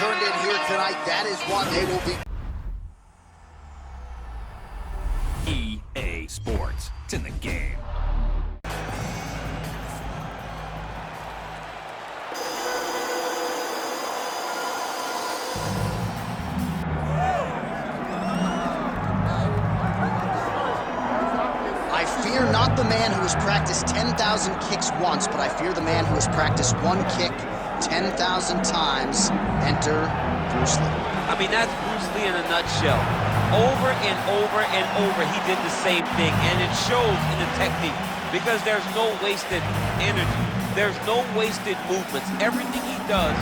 turned in here tonight. That is what they will be. EA Sports. It's in the game. I fear not the man who has practiced 10,000 kicks once, but I fear the man who has practiced one kick 10,000 times. Enter Bruce Lee. I mean, that's Bruce Lee in a nutshell. Over and over and over, he did the same thing, and it shows in the technique because there's no wasted energy. There's no wasted movements. Everything he does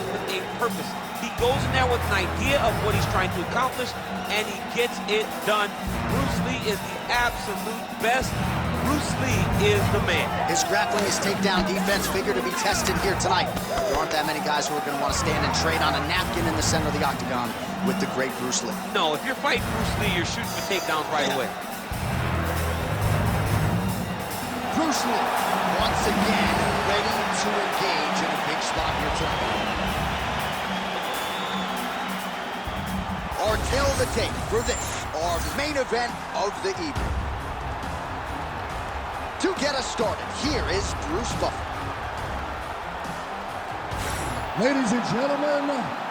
with a purpose. He goes in there with an idea of what he's trying to accomplish, and he gets it done. Bruce Lee is the absolute best. Bruce Lee is the man. His grappling, his takedown defense figure to be tested here tonight. There aren't that many guys who are going to want to stand and trade on a napkin in the center of the octagon with the great Bruce Lee. No, if you're fighting Bruce Lee, you're shooting for takedowns right away. Bruce Lee, once again, ready to engage in a big spot here tonight. Our tail of the tape for this, our main event of the evening. To get us started, here is Bruce Buffer. Ladies and gentlemen,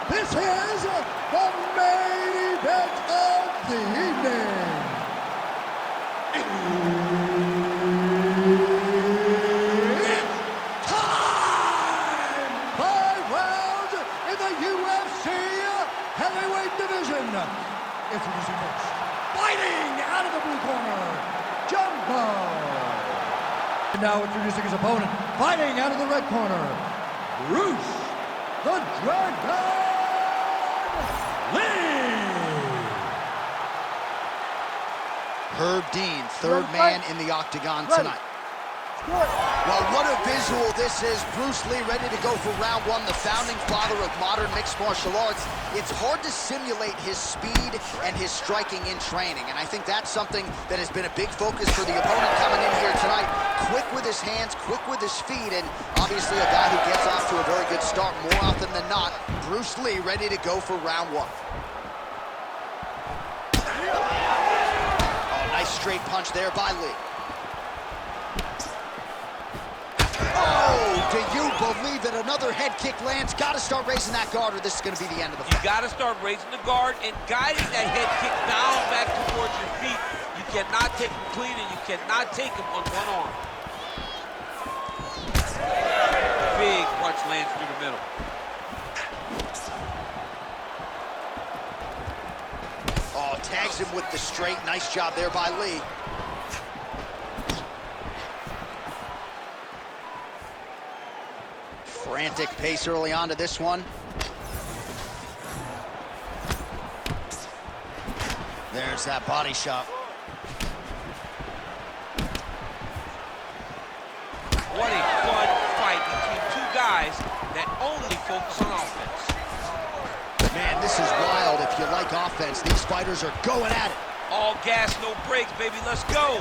this is the main event of the evening. It's time! 5 rounds in the UFC heavyweight division. Introducing first, fighting out of the blue corner, Jumbo. And now introducing his opponent, fighting out of the red corner, Bruce the Dragon Lee. Herb Dean, third man in the octagon tonight. Well, what a visual this is. Bruce Lee ready to go for round one, the founding father of modern mixed martial arts. It's hard to simulate his speed and his striking in training, and I think that's something that has been a big focus for the opponent coming in here tonight. Quick with his hands, quick with his feet, and obviously a guy who gets off to a very good start more often than not. Bruce Lee ready to go for round one. Oh, nice straight punch there by Lee. Oh, do you believe that another head kick lands? Got to start raising that guard or this is going to be the end of the fight. You got to start raising the guard and guiding that head kick down back towards your feet. You cannot take him clean and you cannot take him on one arm. Big punch lands through the middle. Oh, tags him with the straight. Nice job there by Lee. Frantic pace early on to this one. There's that body shot. What a fun fight between two guys that only focus on offense. Man, this is wild. If you like offense, these fighters are going at it. All gas, no brakes, baby. Let's go.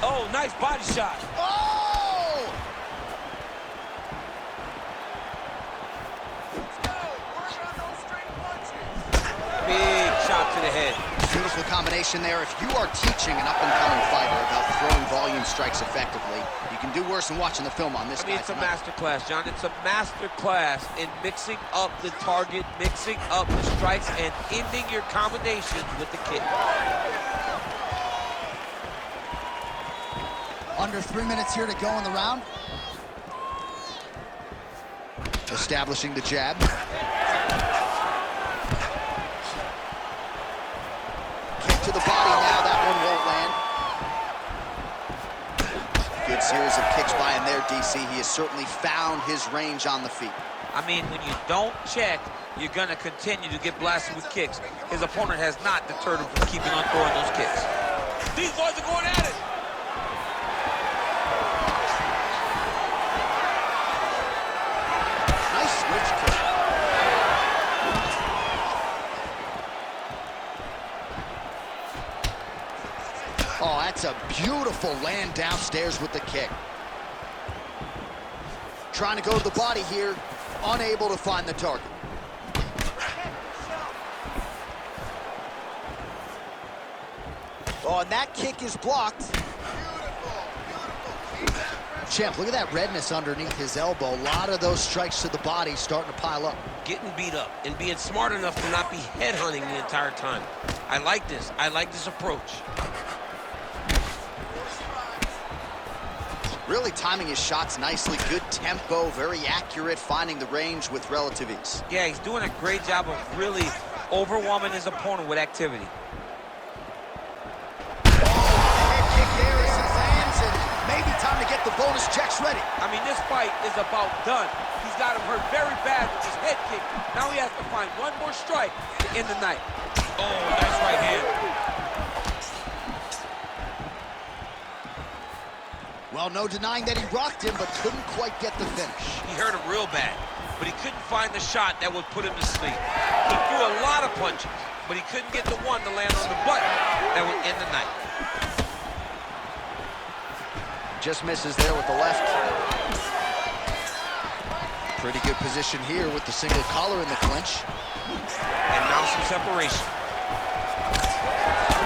Oh, nice body shot. Oh! Big shot to the head. Beautiful combination there. If you are teaching an up-and-coming fighter about throwing volume strikes effectively, you can do worse than watching the film on this guy. It's a master class, John. It's a master class in mixing up the target, mixing up the strikes, and ending your combinations with the kick. Under 3 minutes here to go in the round. Establishing the jab. Kick to the body now, that one won't land. Good series of kicks by him there, DC. He has certainly found his range on the feet. I mean, when you don't check, you're going to continue to get blasted with kicks. His opponent has not deterred him from keeping on throwing those kicks. These boys are going at it. Nice switch kick. Oh, that's a beautiful land downstairs with the kick. Trying to go to the body here. unable to find the target. Oh, and that kick is blocked. Champ, look at that redness underneath his elbow. A lot of those strikes to the body starting to pile up. Getting beat up and being smart enough to not be headhunting the entire time. I like this. I like this approach. Really timing his shots nicely. Good tempo, very accurate, finding the range with relative ease. Yeah, he's doing a great job of really overwhelming his opponent with activity. Maybe time to get the bonus checks ready. I mean, this fight is about done. He's got him hurt very bad with his head kick. Now he has to find one more strike to end the night. Oh, nice right hand. Well, no denying that he rocked him, but couldn't quite get the finish. He hurt him real bad, but he couldn't find the shot that would put him to sleep. He threw a lot of punches, but he couldn't get the one to land on the button that would end the night. Just misses there with the left. Pretty good position here with the single collar in the clinch. And now some separation.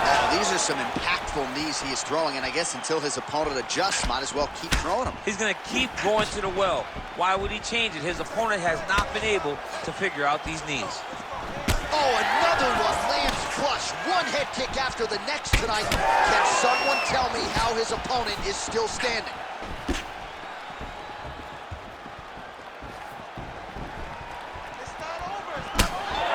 Oh, these are some impactful knees he is throwing, and I guess until his opponent adjusts, might as well keep throwing them. He's going to keep going to the well. Why would he change it? His opponent has not been able to figure out these knees. Oh, another one lands flush. One head kick after the next tonight. Can someone tell me how his opponent is still standing?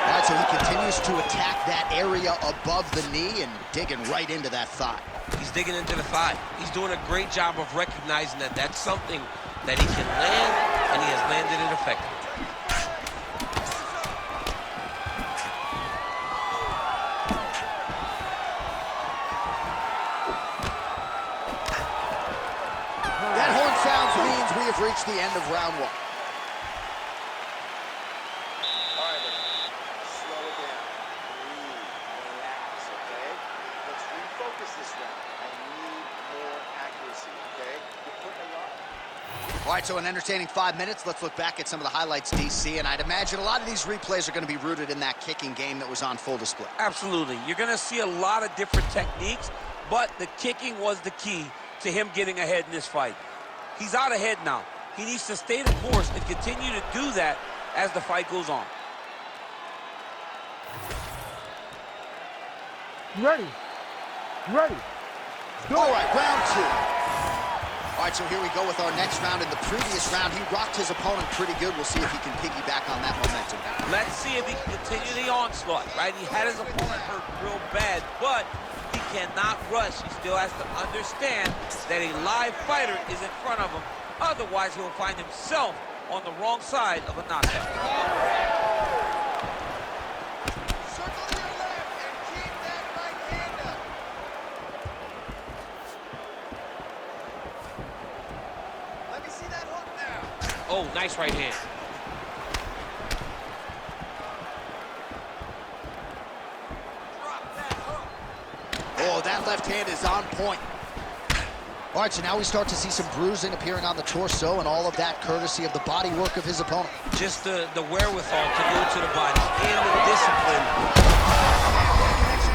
All right, so he continues to attack that area above the knee and digging right into that thigh. He's digging into the thigh. He's doing a great job of recognizing that that's something that he can land, and he has landed it effectively. We have reached the end of round one. All right, slow it down. Breathe, relax, okay? Let's refocus this round. I need more accuracy, okay? You're putting a lot. All right, so an entertaining 5 minutes. Let's look back at some of the highlights, DC, and I'd imagine a lot of these replays are going to be rooted in that kicking game that was on full display. Absolutely. You're going to see a lot of different techniques, but the kicking was the key to him getting ahead in this fight. He's out ahead now. He needs to stay the course and continue to do that as the fight goes on. Ready. Ready. Go. All right, round two. All right, so here we go with our next round. In the previous round, he rocked his opponent pretty good. We'll see if he can piggyback on that momentum. Let's see if he can continue the onslaught, right? He had his opponent hurt real bad, but he cannot rush. He still has to understand that a live fighter is in front of him. Otherwise, he will find himself on the wrong side of a knockout. Circle to your left and keep that right hand up. Let me see that hook now. Oh, nice right hand. Oh, that left hand is on point. All right, so now we start to see some bruising appearing on the torso, and all of that courtesy of the body work of his opponent. Just the wherewithal to go to the body and the discipline.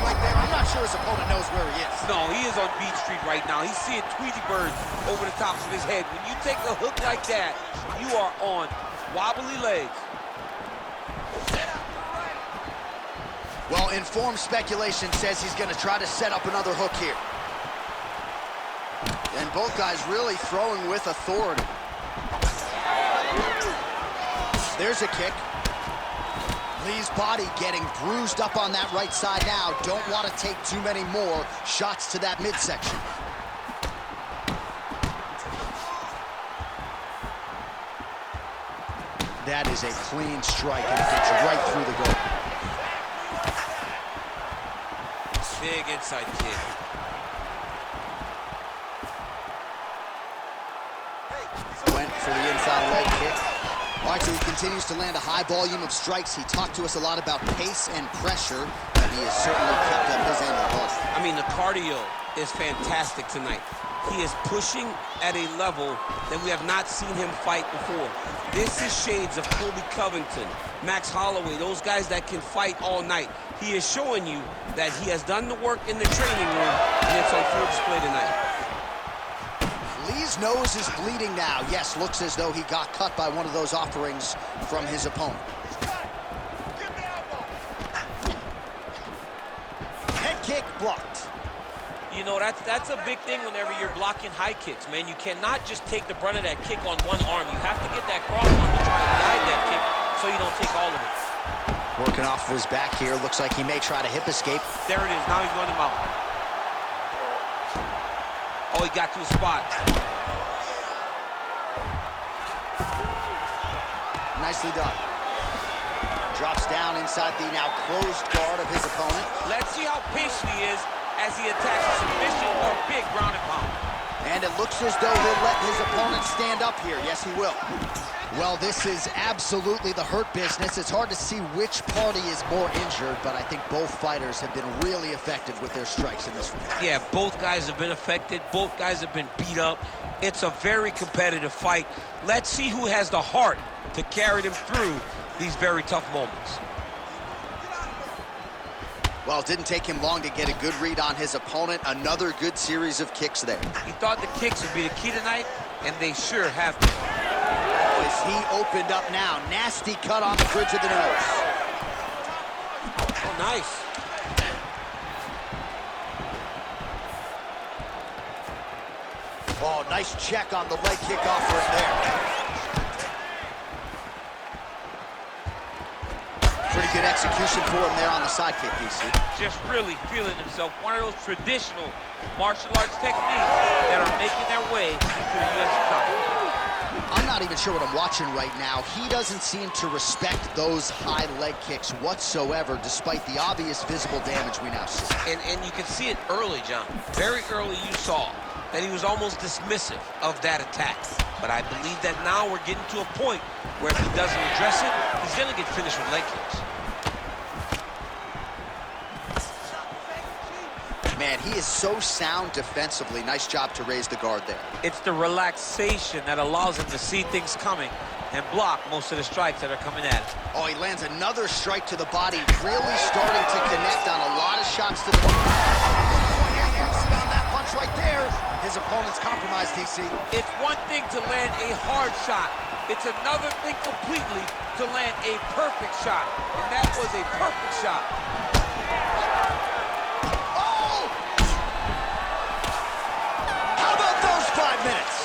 Right there. I'm not sure his opponent knows where he is. No, he is on Beach Street right now. He's seeing Tweety birds over the tops of his head. When you take a hook like that, you are on wobbly legs. Well, informed speculation says he's going to try to set up another hook here. And both guys really throwing with authority. There's a kick. Lee's body getting bruised up on that right side now. Don't want to take too many more shots to that midsection. That is a clean strike, and it gets right through the goal. Big inside kick. Went for the inside leg kick. All right, so he continues to land a high volume of strikes. He talked to us a lot about pace and pressure, and he has certainly kept up his end of the ball. I mean, the cardio is fantastic tonight. He is pushing at a level that we have not seen him fight before. This is shades of Colby Covington, Max Holloway, those guys that can fight all night. He is showing you that he has done the work in the training room, and it's on full display tonight. Lee's nose is bleeding now. Yes, looks as though he got cut by one of those offerings from his opponent. Head kick blocked. You know, that's a big thing whenever you're blocking high kicks, man. You cannot just take the brunt of that kick on one arm. You have to get that cross arm to try and guide that kick so you don't take all of it. Working off of his back here. Looks like he may try to hip escape. There it is. Now he's running him out. Oh, he got to his spot. Nicely done. Drops down inside the now closed guard of his opponent. Let's see how patient he is as he attacks a submission or big ground and pound. And it looks as though he'll let his opponent stand up here. Yes, he will. Well, this is absolutely the hurt business. It's hard to see which party is more injured, but I think both fighters have been really effective with their strikes in this fight. Yeah, both guys have been affected. Both guys have been beat up. It's a very competitive fight. Let's see who has the heart to carry them through these very tough moments. Well, it didn't take him long to get a good read on his opponent. Another good series of kicks there. He thought the kicks would be the key tonight, and they sure have been. Oh, is he opened up now? Nasty cut on the bridge of the nose. Oh, nice. Oh, nice check on the leg kick offering there. Pretty good execution for him there on the side kick, DC. Just really feeling himself. One of those traditional martial arts techniques that are making their way to the UFC top. I'm not even sure what I'm watching right now. He doesn't seem to respect those high leg kicks whatsoever, despite the obvious visible damage we now see. And you can see it early, John. Very early you saw that he was almost dismissive of that attack. But I believe that now we're getting to a point where if he doesn't address it, he's going to get finished with leg kicks. Man, he is so sound defensively. Nice job to raise the guard there. It's the relaxation that allows him to see things coming and block most of the strikes that are coming at him. Oh, he lands another strike to the body, really starting to connect on a lot of shots to the body. On that punch right there, his opponent's compromised, DC. It's one thing to land a hard shot. It's another thing completely to land a perfect shot. And that was a perfect shot. How about those 5 minutes?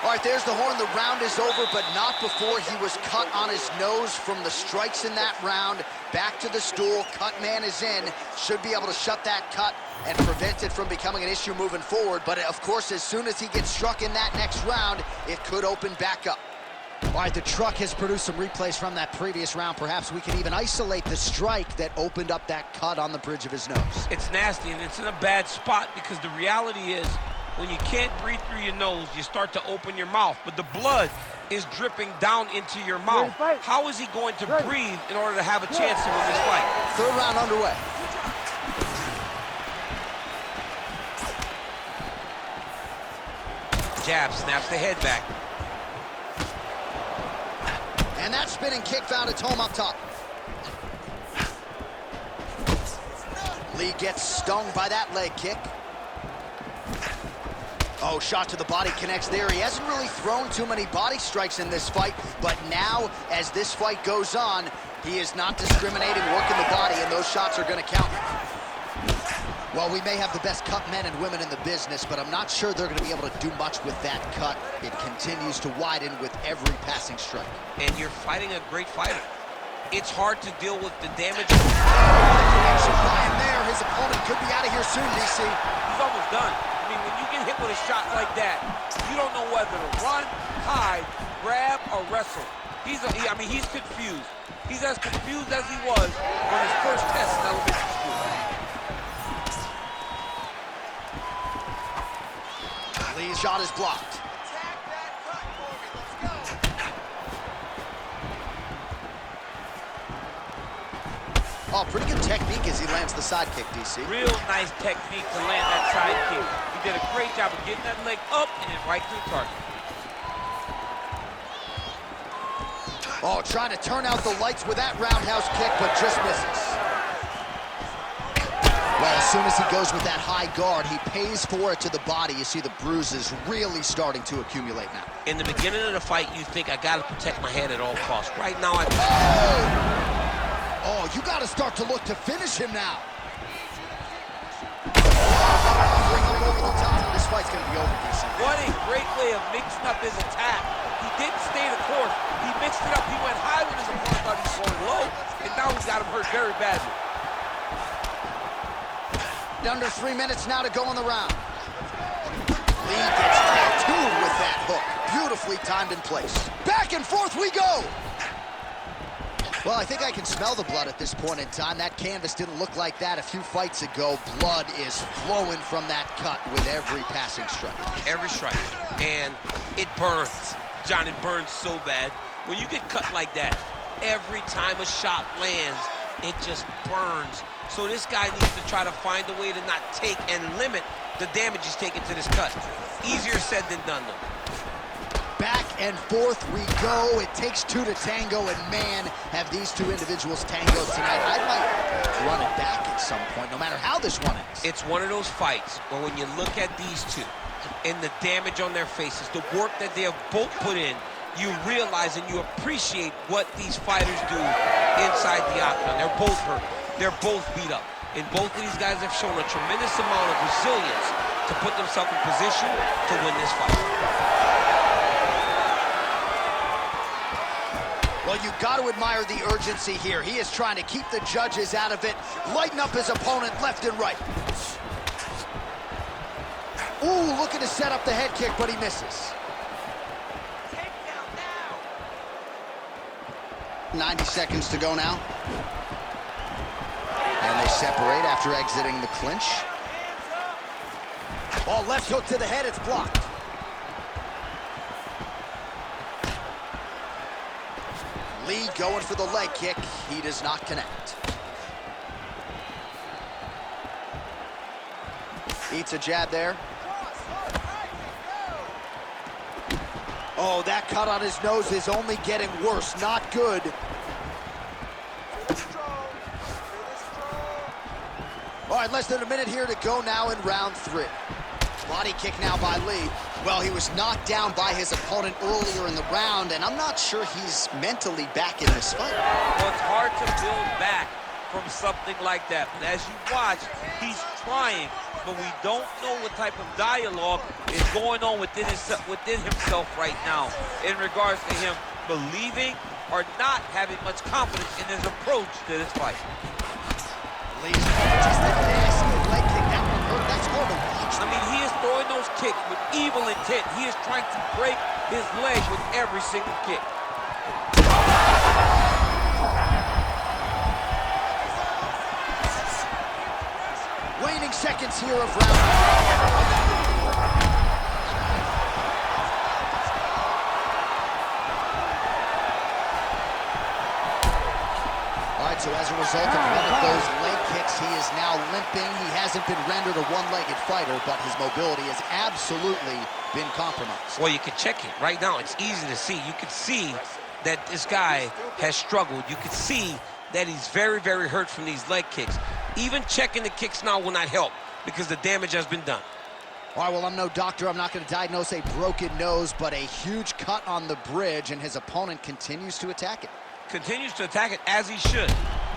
All right, there's the horn. The round is over, but not before he was cut on his nose from the strikes in that round. Back to the stool. Cut man is in. Should be able to shut that cut and prevent it from becoming an issue moving forward. But, of course, as soon as he gets struck in that next round, it could open back up. All right, the truck has produced some replays from that previous round. Perhaps we can even isolate the strike that opened up that cut on the bridge of his nose. It's nasty, and it's in a bad spot because the reality is when you can't breathe through your nose, you start to open your mouth, but the blood is dripping down into your mouth. How is he going to breathe in order to have a chance to win this fight? Third round underway. Jab snaps the head back. And that spinning kick found its home up top. Lee gets stung by that leg kick. Oh, shot to the body connects there. He hasn't really thrown too many body strikes in this fight, but now, as this fight goes on, he is not discriminating, working the body, and those shots are going to count. Well, we may have the best cut men and women in the business, but I'm not sure they're going to be able to do much with that cut. It continues to widen with every passing strike. And you're fighting a great fighter. It's hard to deal with the damage. Action by him there. His opponent could be out of here soon, DC. He's almost done. I mean, when you get hit with a shot like that, you don't know whether to run, hide, grab, or wrestle. He's confused. He's as confused as he was on his first test in elementary school. Lee's shot is blocked. Oh, pretty good technique as he lands the side kick, DC. Real nice technique to land that side kick. He did a great job of getting that leg up and then right to the target. Oh, trying to turn out the lights with that roundhouse kick, but just misses. Well, as soon as he goes with that high guard, he pays for it to the body. You see the bruises really starting to accumulate now. In the beginning of the fight, you think, I got to protect my head at all costs. Right now, Oh, you got to start to look to finish him now. Bring him over the top. This fight's going to be over, DC. What a great way of mixing up his attack. He didn't stay the course. He mixed it up. He went high when his opponent thought he was going low, and now he's got him hurt very badly. Under 3 minutes now to go in the round. Lee gets tattooed with that hook. Beautifully timed in place. Back and forth we go! Well, I think I can smell the blood at this point in time. That canvas didn't look like that a few fights ago. Blood is flowing from that cut with every passing strike. every strike, and it burns. John, it burns so bad. When you get cut like that, every time a shot lands, it just burns. So this guy needs to try to find a way to not take and limit the damage he's taking to this cut. Easier said than done, though. Back and forth we go. It takes two to tango, and man, have these two individuals tangoed tonight. I might run it back at some point, no matter how this one ends. It's one of those fights where when you look at these two and the damage on their faces, the work that they have both put in, you realize and you appreciate what these fighters do inside the octagon. They're both hurt. They're both beat up. And both of these guys have shown a tremendous amount of resilience to put themselves in position to win this fight. Well, you've got to admire the urgency here. He is trying to keep the judges out of it, lighten up his opponent left and right. Ooh, looking to set up the head kick, but he misses. 90 seconds to go now. And they separate after exiting the clinch. Ball left hook to the head, it's blocked. Lee going for the leg kick. He does not connect. Eats a jab there. Oh, that cut on his nose is only getting worse. Not good. All right, less than a minute here to go now in round 3. Body kick now by Lee. Well, he was knocked down by his opponent earlier in the round, and I'm not sure he's mentally back in this fight. Well, it's hard to build back from something like that. But as you watch, he's trying, but we don't know what type of dialogue is going on within himself right now in regards to him believing or not having much confidence in his approach to this fight. Lee's just a nasty leg kick. That one hurt. That's hard to watch. I mean, he is throwing those kicks with evil intent. He is trying to break his leg with every single kick. Waning seconds here of round 3. So as a result of one of those leg kicks, he is now limping. He hasn't been rendered a one-legged fighter, but his mobility has absolutely been compromised. Well, you can check it right now. It's easy to see. You can see that this guy has struggled. You can see that he's very, very hurt from these leg kicks. Even checking the kicks now will not help because the damage has been done. All right, well, I'm no doctor. I'm not going to diagnose a broken nose, but a huge cut on the bridge, and his opponent continues to attack it. Continues to attack it as he should.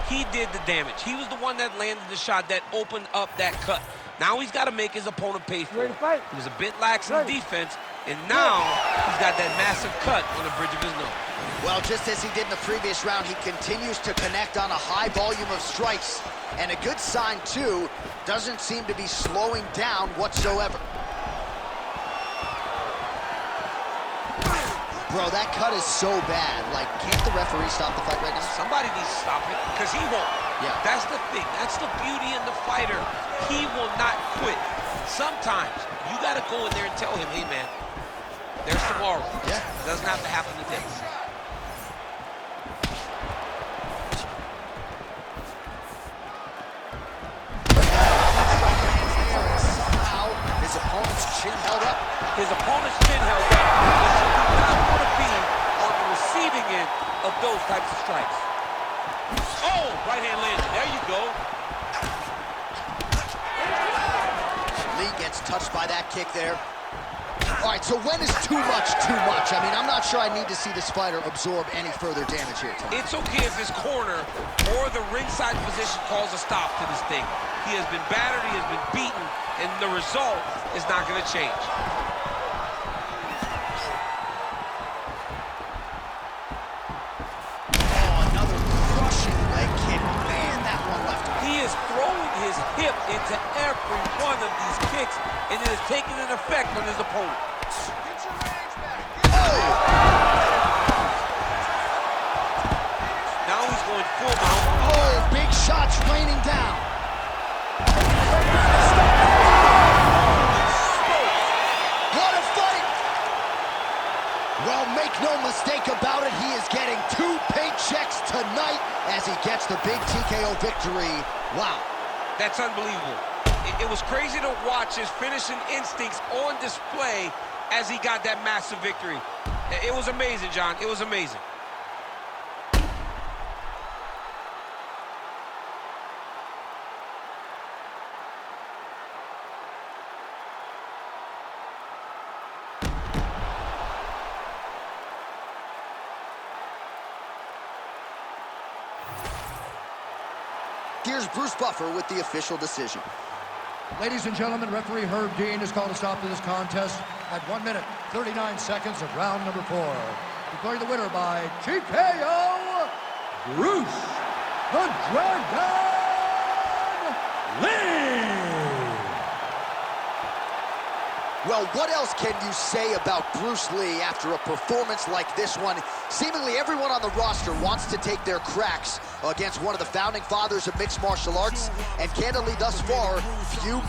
He did the damage. He was the one that landed the shot that opened up that cut. Now he's got to make his opponent pay for it. He was a bit lax in defense, and now he's got that massive cut on the bridge of his nose. Well, just as he did in the previous round, he continues to connect on a high volume of strikes. And a good sign, too, doesn't seem to be slowing down whatsoever. Bro, that cut is so bad. Like, can't the referee stop the fight right now? Somebody needs to stop it, because he won't. Yeah. That's the thing. That's the beauty in the fighter. He will not quit. Sometimes you got to go in there and tell him, hey, man, there's tomorrow. Yeah. It doesn't have to happen today. Chin held up. His opponent's chin held up, but you do not want to be on the receiving end of those types of strikes. Oh, right hand landed. There you go. Lee gets touched by that kick there. All right, so when is too much too much? I mean, I'm not sure I need to see this fighter absorb any further damage here tonight. It's okay if this corner or the ringside position calls a stop to this thing. He has been battered, he has been beaten, and the result is not going to change. Oh, another crushing leg kick. Man, that one left him. He is throwing his hip into every one of these kicks, and it is taking an effect on his opponent. Now he's going full mount. Oh, big shots raining down. What a fight! Well, make no mistake about it, he is getting 2 paychecks tonight as he gets the big TKO victory. Wow. That's unbelievable. It was crazy to watch his finishing instincts on display as he got that massive victory. It was amazing, John. It was amazing. Here's Bruce Buffer with the official decision. Ladies and gentlemen, referee Herb Dean has called a stop to this contest at 1 minute, 39 seconds of round number 4. Declaring the winner by TKO, Bruce the Dragon Lee! Well, what else can you say about Bruce Lee after a performance like this one? Seemingly everyone on the roster wants to take their cracks against one of the founding fathers of mixed martial arts, and candidly, thus far, few